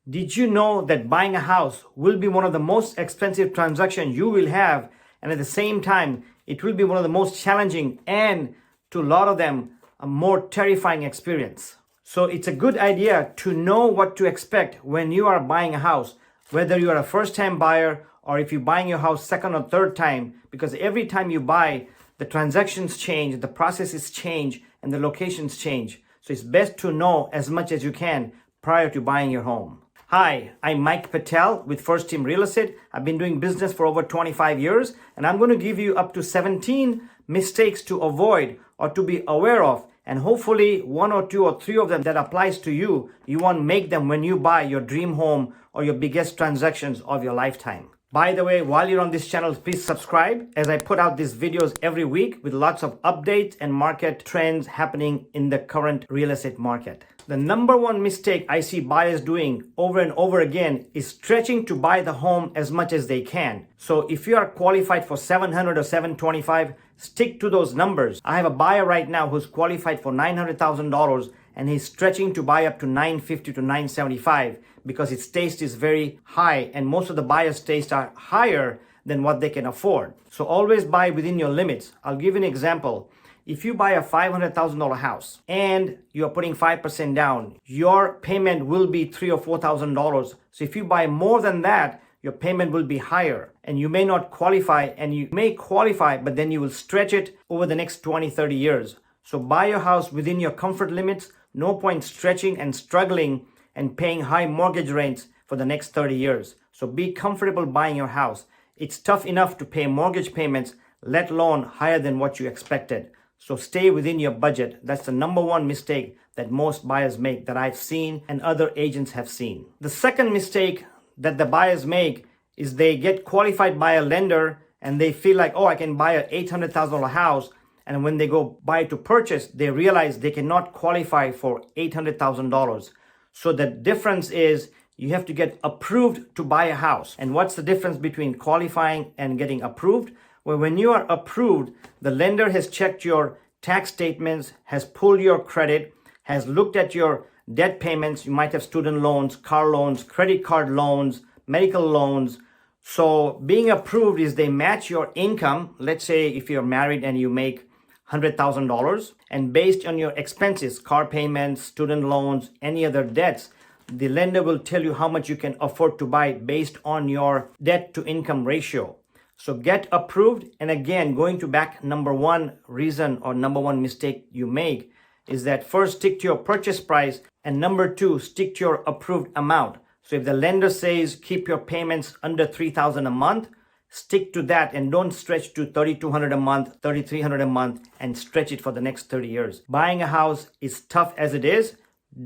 Did you know that buying a house will be one of the most expensive transactions you will have, and at the same time, it will be one of the most challenging and, to a lot of them, a more terrifying experience. So it's a good idea to know what to expect when you are buying a house, whether you are a first-time buyer or if you're buying your house second or third time, because every time you buy, the transactions change, the processes change, and the locations change. So it's best to know as much as you can prior to buying your home. Hi, I'm Mike Patel with First Team Real Estate. I've been doing business for over 25 years, and I'm going to give you up to 17 mistakes to avoid or to be aware of, and hopefully one or two or three of them that applies to you. You won't make them when you buy your dream home or your biggest transactions of your lifetime. By the way, while you're on this channel, please subscribe as I put out these videos every week with lots of updates and market trends happening in the current real estate market. The number one mistake I see buyers doing over and over again is stretching to buy the home as much as they can. So if you are qualified for $700,000 or $725,000, stick to those numbers. I have a buyer right now who's qualified for $900,000 and he's stretching to buy up to $950,000 to $975,000 because his taste is very high, and most of the buyers' tastes are higher than what they can afford. So always buy within your limits. I'll give you an example. If you buy a $500,000 house and you're putting 5% down, your payment will be $3,000 or $4,000. So if you buy more than that, your payment will be higher, and you may not qualify, and you may qualify, but then you will stretch it over the next 20, 30 years. So buy your house within your comfort limits. No point stretching and struggling and paying high mortgage rates for the next 30 years. So be comfortable buying your house. It's tough enough to pay mortgage payments, let alone higher than what you expected. So stay within your budget. That's the number one mistake that most buyers make that I've seen and other agents have seen. The second mistake that the buyers make is they get qualified by a lender and they feel like, oh, I can buy an $800,000 house. And when they go buy to purchase, they realize they cannot qualify for $800,000. So the difference is you have to get approved to buy a house. And what's the difference between qualifying and getting approved? Well, when you are approved, the lender has checked your tax statements, has pulled your credit, has looked at your debt payments. You might have student loans, car loans, credit card loans, medical loans. So being approved is they match your income. Let's say if you're married and you make $100,000, and based on your expenses, car payments, student loans, any other debts, the lender will tell you how much you can afford to buy based on your debt to income ratio. So get approved. And again, going to back, number one reason or number one mistake you make is that first stick to your purchase price, and number two, stick to your approved amount. So if the lender says keep your payments under $3,000 a month, stick to that and don't stretch to $3,200 a month, $3,300 a month and stretch it for the next 30 years. Buying a house is tough as it is.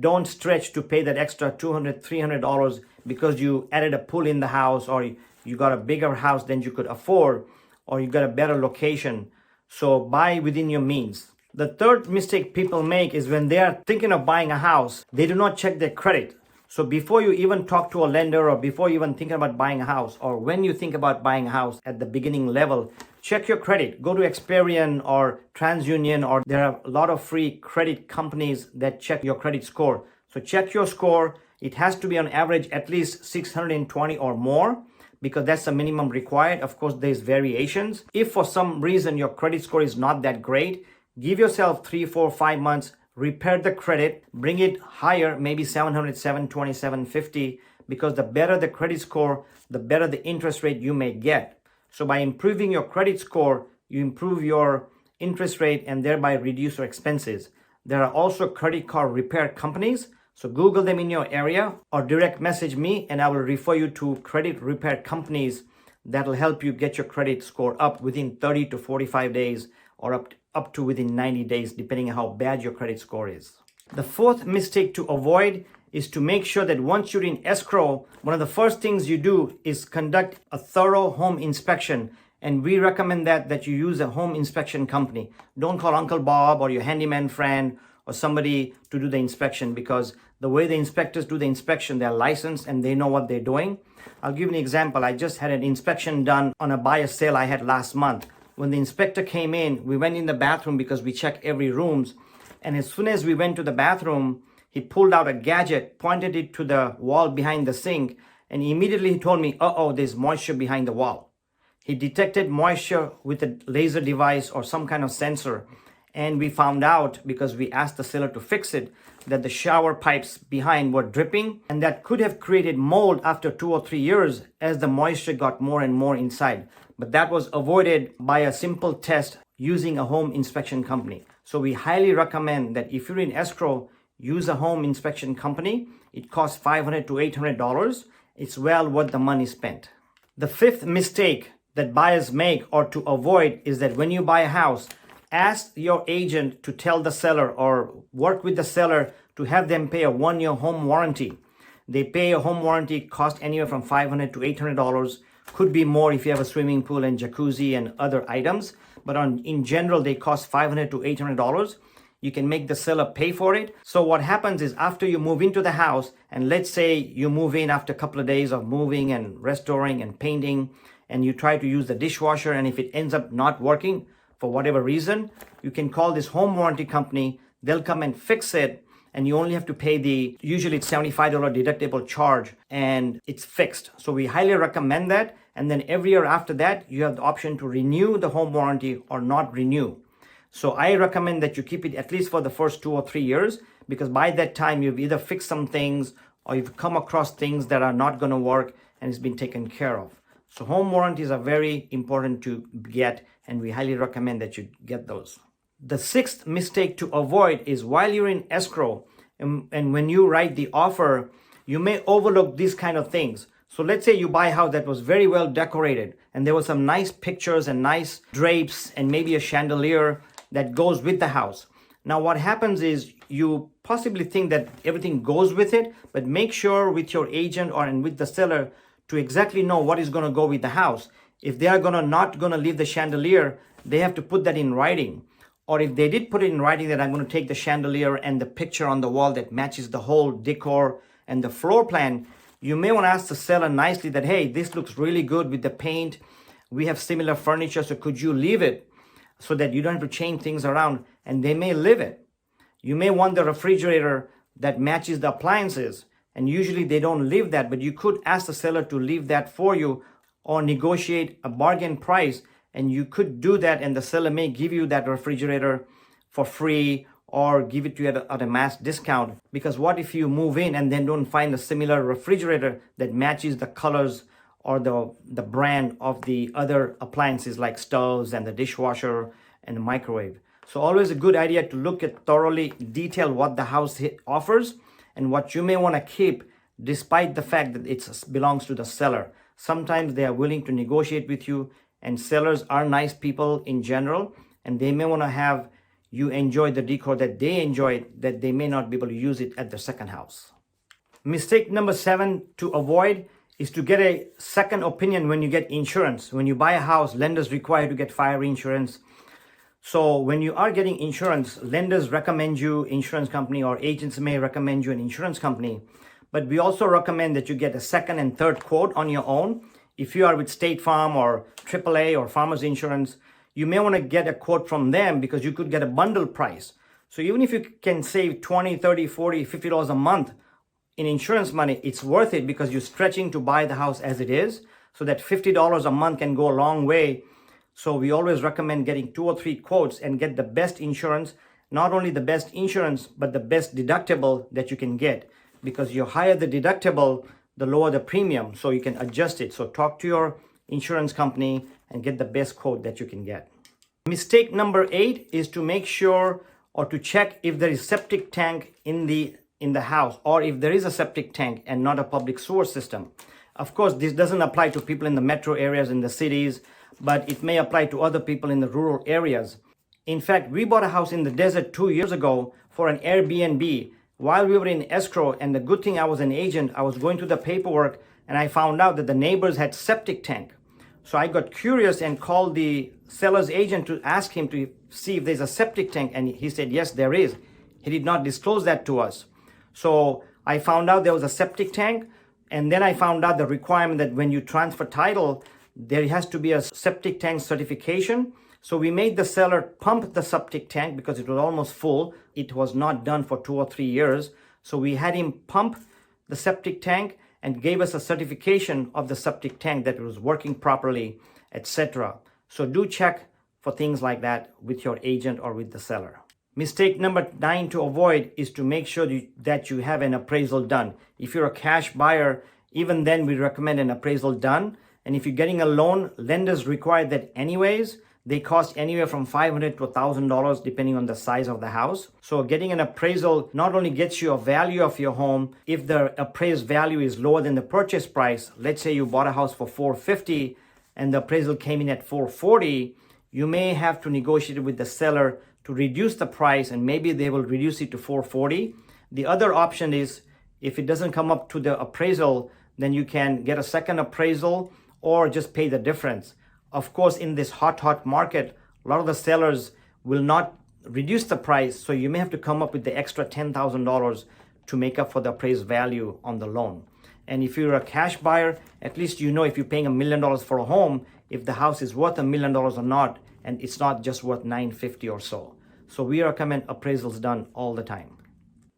Don't stretch to pay that extra $200, $300 because you added a pool in the house, or you got a bigger house than you could afford, or you got a better location. So buy within your means. The third mistake people make is when they are thinking of buying a house, they do not check their credit. So before you even talk to a lender, or before you even thinking about buying a house, or when you think about buying a house at the beginning level, check your credit. Go to Experian or TransUnion, or there are a lot of free credit companies that check your credit score. So check your score. It has to be on average at least 620 or more, because that's the minimum required. Of course, there's variations. If for some reason your credit score is not that great, give yourself 3, 4, 5 months, repair the credit, bring it higher, maybe 700, 720, 750, because the better the credit score, the better the interest rate you may get. So by improving your credit score, you improve your interest rate and thereby reduce your expenses. There are also credit card repair companies. So Google them in your area or direct message me and I will refer you to credit repair companies that will help you get your credit score up within 30 to 45 days or up to within 90 days, depending on how bad your credit score is. The fourth mistake to avoid is to make sure that once you're in escrow, one of the first things you do is conduct a thorough home inspection. And we recommend that you use a home inspection company. Don't call Uncle Bob or your handyman friend or somebody to do the inspection, because the way the inspectors do the inspection, they're licensed and they know what they're doing. I'll give you an example. I just had an inspection done on a buyer sale I had last month. When the inspector came in, we went in the bathroom because we check every rooms. And as soon as we went to the bathroom, He pulled out a gadget, pointed it to the wall behind the sink, and immediately he told me, uh-oh, there's moisture behind the wall. He detected moisture with a laser device or some kind of sensor. And we found out, because we asked the seller to fix it, that the shower pipes behind were dripping, and that could have created mold after 2 or 3 years as the moisture got more and more inside. But that was avoided by a simple test using a home inspection company. So we highly recommend that if you're in escrow, use a home inspection company. It costs $500 to $800. It's well worth the money spent. The fifth mistake that buyers make or to avoid is that when you buy a house, ask your agent to tell the seller or work with the seller to have them pay a 1-year home warranty. They pay a home warranty, cost anywhere from $500 to $800. Could be more if you have a swimming pool and jacuzzi and other items. But in general, they cost $500 to $800. You can make the seller pay for it. So what happens is after you move into the house, and let's say you move in after a couple of days of moving and restoring and painting, and you try to use the dishwasher, and if it ends up not working for whatever reason, you can call this home warranty company. They'll come and fix it, and you only have to pay usually it's $75 deductible charge, and it's fixed. So we highly recommend that. And then every year after that, you have the option to renew the home warranty or not renew. So I recommend that you keep it at least for the first 2 or 3 years, because by that time you've either fixed some things or you've come across things that are not going to work and it's been taken care of. So home warranties are very important to get, and we highly recommend that you get those. The sixth mistake to avoid is while you're in escrow and when you write the offer, you may overlook these kind of things. So let's say you buy a house that was very well decorated and there were some nice pictures and nice drapes and maybe a chandelier that goes with the house. Now what happens is you possibly think that everything goes with it, but make sure with your agent and with the seller to exactly know what is going to go with the house. If they are not going to leave the chandelier, they have to put that in writing. Or if they did put it in writing that I'm going to take the chandelier and the picture on the wall that matches the whole decor and the floor plan, you may want to ask the seller nicely that, hey, this looks really good with the paint. We have similar furniture, so could you leave it so that you don't have to change things around? And they may leave it. You may want the refrigerator that matches the appliances, and usually they don't leave that, but you could ask the seller to leave that for you or negotiate a bargain price, and you could do that, and the seller may give you that refrigerator for free or give it to you at a mass discount. Because what if you move in and then don't find a similar refrigerator that matches the colors or the brand of the other appliances like stoves and the dishwasher and the microwave? So always a good idea to look at thoroughly detail what the house offers and what you may want to keep, despite the fact that it belongs to the seller. Sometimes they are willing to negotiate with you, and sellers are nice people in general, and they may want to have you enjoy the decor that they enjoy, that they may not be able to use it at the second house. Mistake number 7 to avoid is to get a second opinion when you get insurance. When you buy a house, lenders require you to get fire insurance. So when you are getting insurance, lenders recommend you insurance company, or agents may recommend you an insurance company. But we also recommend that you get a second and third quote on your own. If you are with State Farm or AAA or Farmers Insurance, you may want to get a quote from them because you could get a bundle price. So even if you can save $20, $30, $40, $50 a month in insurance money, it's worth it because you're stretching to buy the house as it is. So that $50 a month can go a long way. So we always recommend getting 2 or 3 quotes and get the best insurance. Not only the best insurance, but the best deductible that you can get. Because the higher the deductible, the lower the premium. So you can adjust it. So talk to your insurance company and get the best quote that you can get. Mistake number 8 is to make sure or to check if there is septic tank in the house, or if there is a septic tank and not a public sewer system. Of course, this doesn't apply to people in the metro areas, in the cities, but it may apply to other people in the rural areas. In fact, we bought a house in the desert 2 years ago for an Airbnb while we were in escrow, and the good thing I was an agent, I was going through the paperwork and I found out that the neighbors had septic tank. So I got curious and called the seller's agent to ask him to see if there's a septic tank, and he said, yes, there is. He did not disclose that to us. So I found out there was a septic tank, and then I found out the requirement that when you transfer title, there has to be a septic tank certification. So we made the seller pump the septic tank because it was almost full. It was not done for 2 or 3 years. So we had him pump the septic tank and gave us a certification of the septic tank that it was working properly, etc. So do check for things like that with your agent or with the seller. Mistake number 9 to avoid is to make sure that you have an appraisal done. If you're a cash buyer, even then we recommend an appraisal done. And if you're getting a loan, lenders require that anyways. They cost anywhere from $500 to $1,000 depending on the size of the house. So getting an appraisal not only gets you a value of your home, if the appraised value is lower than the purchase price, let's say you bought a house for $450 and the appraisal came in at $440, you may have to negotiate with the seller to reduce the price, and maybe they will reduce it to $440. The other option is if it doesn't come up to the appraisal, then you can get a second appraisal or just pay the difference. Of course, in this hot market, a lot of the sellers will not reduce the price, so you may have to come up with the extra $10,000 to make up for the appraised value on the loan. And if you're a cash buyer, at least you know if you're paying $1 million for a home, if the house is worth $1 million or not, and it's not just worth $950 or so. So we recommend appraisals done all the time.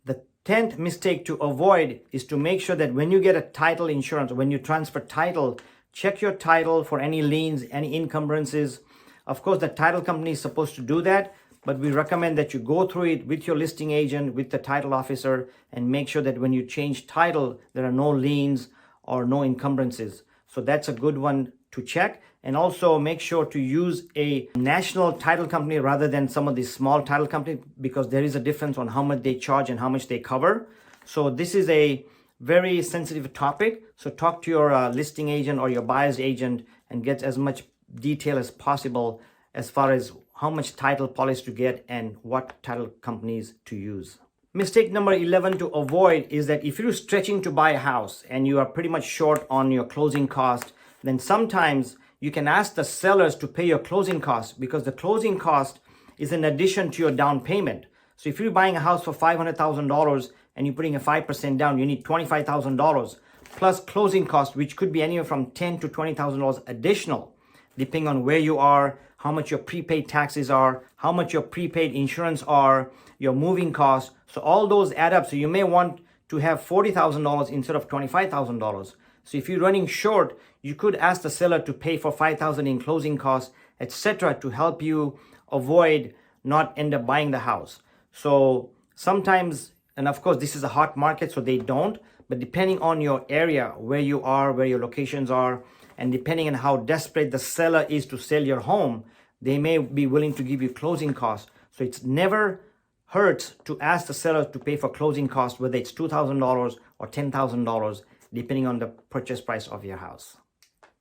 The 10th mistake to avoid is to make sure that when you get a title insurance, when you transfer title, check your title for any liens, any encumbrances. Of course, the title company is supposed to do that, but we recommend that you go through it with your listing agent, with the title officer, and make sure that when you change title, there are no liens or no encumbrances. So that's a good one to check. And also make sure to use a national title company rather than some of these small title companies, because there is a difference on how much they charge and how much they cover. So this is a very sensitive topic. So talk to your listing agent or your buyer's agent and get as much detail as possible as far as how much title policy to get and what title companies to use. Mistake number 11 to avoid is that if you're stretching to buy a house and you are pretty much short on your closing cost, then sometimes you can ask the sellers to pay your closing costs, because the closing cost is in addition to your down payment. So if you're buying a house for $500,000 and you're putting a 5% down, you need $25,000 plus closing costs, which could be anywhere from $10,000 to $20,000 additional, depending on where you are, how much your prepaid taxes are, how much your prepaid insurance are, your moving costs. So all those add up. So you may want to have $40,000 instead of $25,000. So if you're running short, you could ask the seller to pay for $5,000 in closing costs, etc., to help you avoid not end up buying the house. So sometimes, and of course this is a hot market, so they don't, but depending on your area, where you are, where your locations are, and depending on how desperate the seller is to sell your home, they may be willing to give you closing costs. So it's never hurts to ask the seller to pay for closing costs, whether it's $2,000 or $10,000, depending on the purchase price of your house.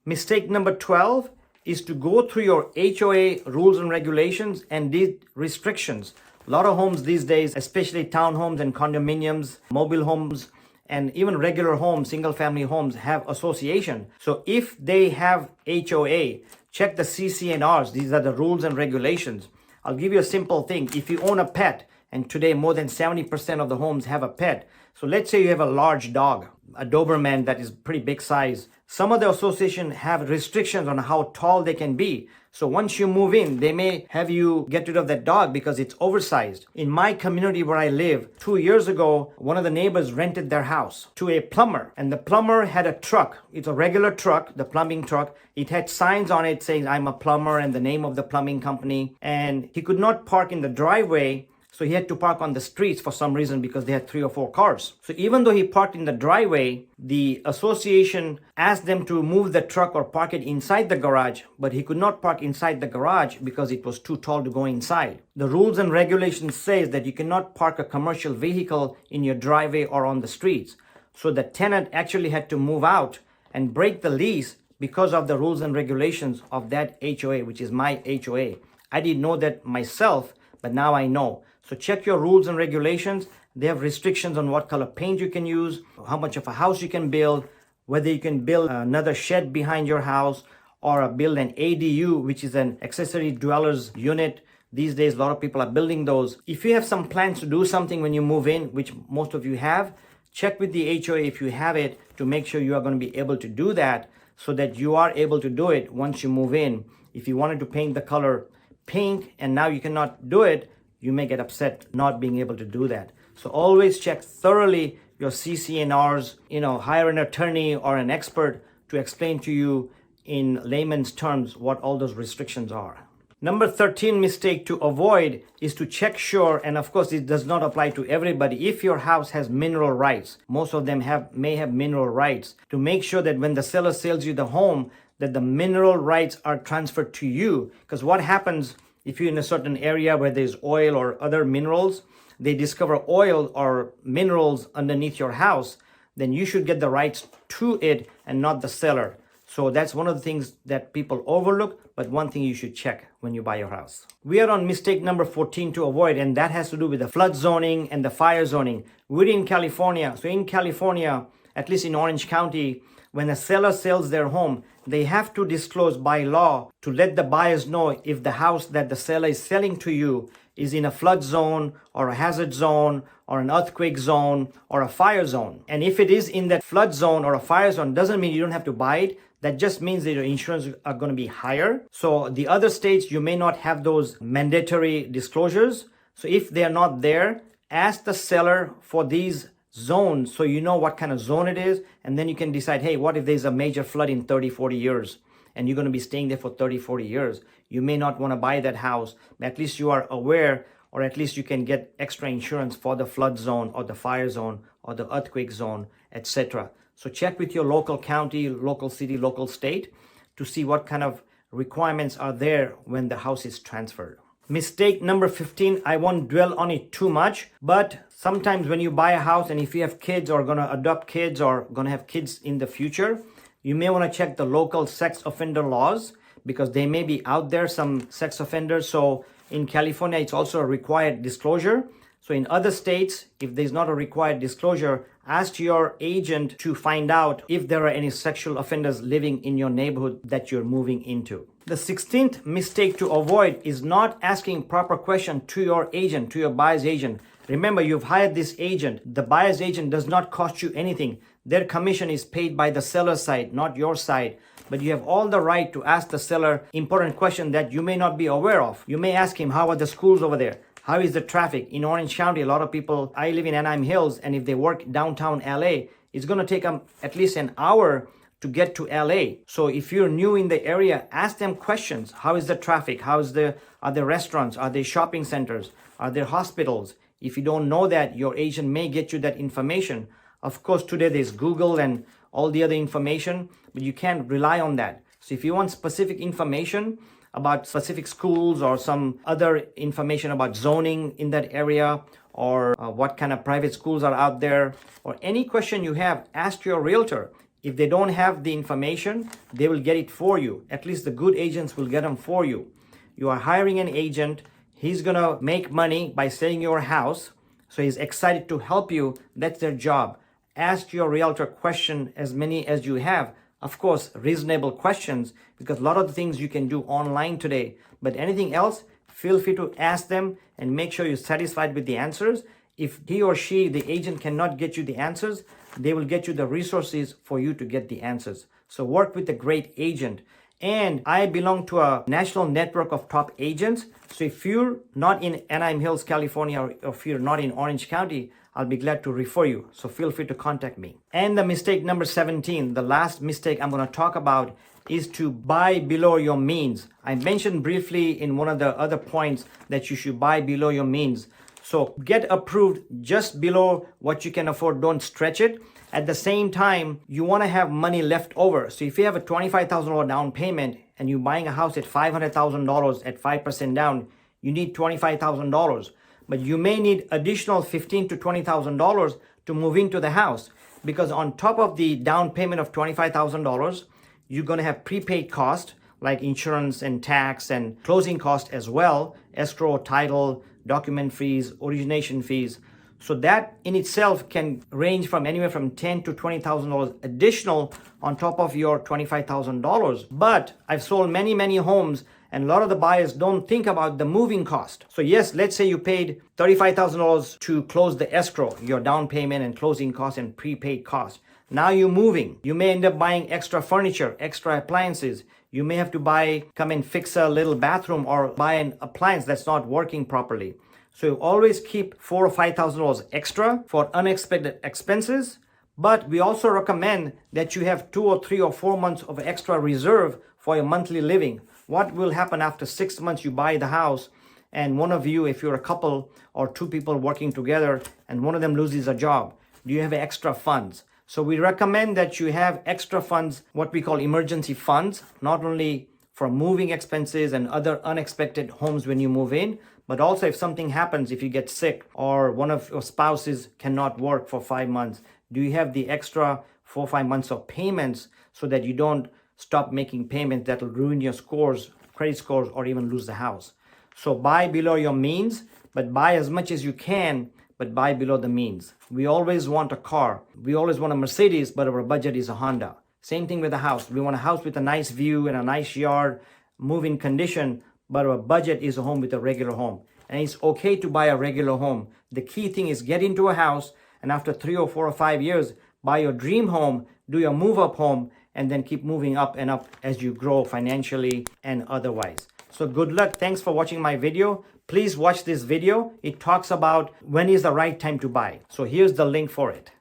Mistake number 12 is to go through your HOA rules and regulations and these restrictions. A lot of homes these days, especially townhomes and condominiums, mobile homes, and even regular homes, single family homes, have association. So if they have HOA, check the CC&Rs. These are the rules and regulations. I'll give you a simple thing. If you own a pet, and today more than 70% of the homes have a pet. So let's say you have a large dog, a Doberman that is pretty big size. Some of the association have restrictions on how tall they can be. So once you move in, they may have you get rid of that dog because it's oversized. In my community where I live, 2 years ago, one of the neighbors rented their house to a plumber. And the plumber had a truck. It's a regular truck, the plumbing truck. It had signs on it saying, "I'm a plumber," and the name of the plumbing company. And he could not park in the driveway, so he had to park on the streets for some reason because they had 3 or 4 cars. So even though he parked in the driveway, the association asked them to move the truck or park it inside the garage, but he could not park inside the garage because it was too tall to go inside. The rules and regulations says that you cannot park a commercial vehicle in your driveway or on the streets. So the tenant actually had to move out and break the lease because of the rules and regulations of that HOA, which is my HOA. I didn't know that myself, but now I know. So check your rules and regulations. They have restrictions on what color paint you can use, how much of a house you can build, whether you can build another shed behind your house or build an ADU, which is an accessory dwellers unit. These days, a lot of people are building those. If you have some plans to do something when you move in, which most of you have, check with the HOA if you have it to make sure you are going to be able to do that so that you are able to do it once you move in. If you wanted to paint the color pink and now you cannot do it, you may get upset not being able to do that. So always check thoroughly your CCNRs, hire an attorney or an expert to explain to you in layman's terms what all those restrictions are. Number 13 mistake to avoid is to check sure, and of course it does not apply to everybody. If your house has mineral rights, most of them may have mineral rights, to make sure that when the seller sells you the home, that the mineral rights are transferred to you. Because what happens if you're in a certain area where there's oil or other minerals, they discover oil or minerals underneath your house, then you should get the rights to it and not the seller. So that's one of the things that people overlook, but one thing you should check when you buy your house. We are on mistake number 14 to avoid, and that has to do with the flood zoning and the fire zoning. We're in California. So in California, at least in Orange County, when a seller sells their home, they have to disclose by law to let the buyers know if the house that the seller is selling to you is in a flood zone or a hazard zone or an earthquake zone or a fire zone. And if it is in that flood zone or a fire zone, doesn't mean you don't have to buy it. That just means that your insurance are going to be higher. So the other states, you may not have those mandatory disclosures. So if they're not there, ask the seller for these zones so you know what kind of zone it is. And then you can decide, hey, what if there's a major flood in 30, 40 years? And you're going to be staying there for 30, 40 years. You may not want to buy that house, but at least you are aware, or at least you can get extra insurance for the flood zone or the fire zone or the earthquake zone, etc. So check with your local county, local city, local state to see what kind of requirements are there when the house is transferred. Mistake number 15, I won't dwell on it too much, but sometimes when you buy a house and if you have kids or going to adopt kids or going to have kids in the future, you may want to check the local sex offender laws because they may be out there, some sex offenders. So in California, it's also a required disclosure. So in other states, if there's not a required disclosure, ask your agent to find out if there are any sexual offenders living in your neighborhood that you're moving into. The 16th mistake to avoid is not asking proper question to your agent, to your buyer's agent. Remember, you've hired this agent. The buyer's agent does not cost you anything. Their commission is paid by the seller's side, not your side. But you have all the right to ask the seller important questions that you may not be aware of. You may ask him, how are the schools over there? How is the traffic? In Orange County, a lot of people, I live in Anaheim Hills, and if they work downtown LA, it's going to take them at least an hour to get to LA. So if you're new in the area, ask them questions. How is the traffic? Are there restaurants? Are there shopping centers? Are there hospitals? If you don't know that, your agent may get you that information. Of course, today there's Google and all the other information, but you can't rely on that. So if you want specific information about specific schools or some other information about zoning in that area or what kind of private schools are out there or any question you have, ask your realtor. If they don't have the information, they will get it for you. At least the good agents will get them for you. You are hiring an agent. He's going to make money by selling your house. So he's excited to help you. That's their job. Ask your realtor question as many as you have. Of course, reasonable questions, because a lot of the things you can do online today. But anything else, feel free to ask them and make sure you're satisfied with the answers. If he or she, the agent, cannot get you the answers, they will get you the resources for you to get the answers. So work with a great agent. And I belong to a national network of top agents. So if you're not in Anaheim Hills, California, or if you're not in Orange County, I'll be glad to refer you. So feel free to contact me. And the mistake number 17, the last mistake I'm going to talk about, is to buy below your means. I mentioned briefly in one of the other points that you should buy below your means. So get approved just below what you can afford. Don't stretch it. At the same time, you want to have money left over. So if you have a $25,000 down payment and you're buying a house at $500,000 at 5% down, you need $25,000. But you may need additional $15,000 to $20,000 to move into the house, because on top of the down payment of $25,000, you're going to have prepaid costs like insurance and tax and closing costs as well, escrow, title, document fees, origination fees. So that in itself can range from anywhere from $10,000 to $20,000 additional on top of your $25,000. But I've sold many homes, and a lot of the buyers don't think about the moving cost. So yes, let's say you paid $35,000 to close the escrow, your down payment and closing costs and prepaid costs. Now you're moving. You may end up buying extra furniture, extra appliances. You may have to come and fix a little bathroom or buy an appliance that's not working properly. So you always keep $4,000 or $5,000 extra for unexpected expenses. But we also recommend that you have 2 or 3 or 4 months of extra reserve for your monthly living. What will happen after 6 months you buy the house and one of you, if you're a couple or 2 people working together and one of them loses a job, do you have extra funds? So we recommend that you have extra funds, what we call emergency funds, not only for moving expenses and other unexpected homes when you move in, but also if something happens, if you get sick or one of your spouses cannot work for 5 months, do you have the extra 4 or 5 months of payments so that you don't stop making payments that will ruin your scores, credit scores, or even lose the house? So buy below your means, but buy as much as you can, but buy below the means. We always want a car. We always want a Mercedes, but our budget is a Honda. Same thing with a house. We want a house with a nice view and a nice yard, move-in condition, but our budget is a home with a regular home. And it's okay to buy a regular home. The key thing is get into a house, and after 3 or 4 or 5 years, buy your dream home, do your move-up home, and then keep moving up and up as you grow financially and otherwise. So good luck. Thanks for watching my video. Please watch this video. It talks about when is the right time to buy. So here's the link for it.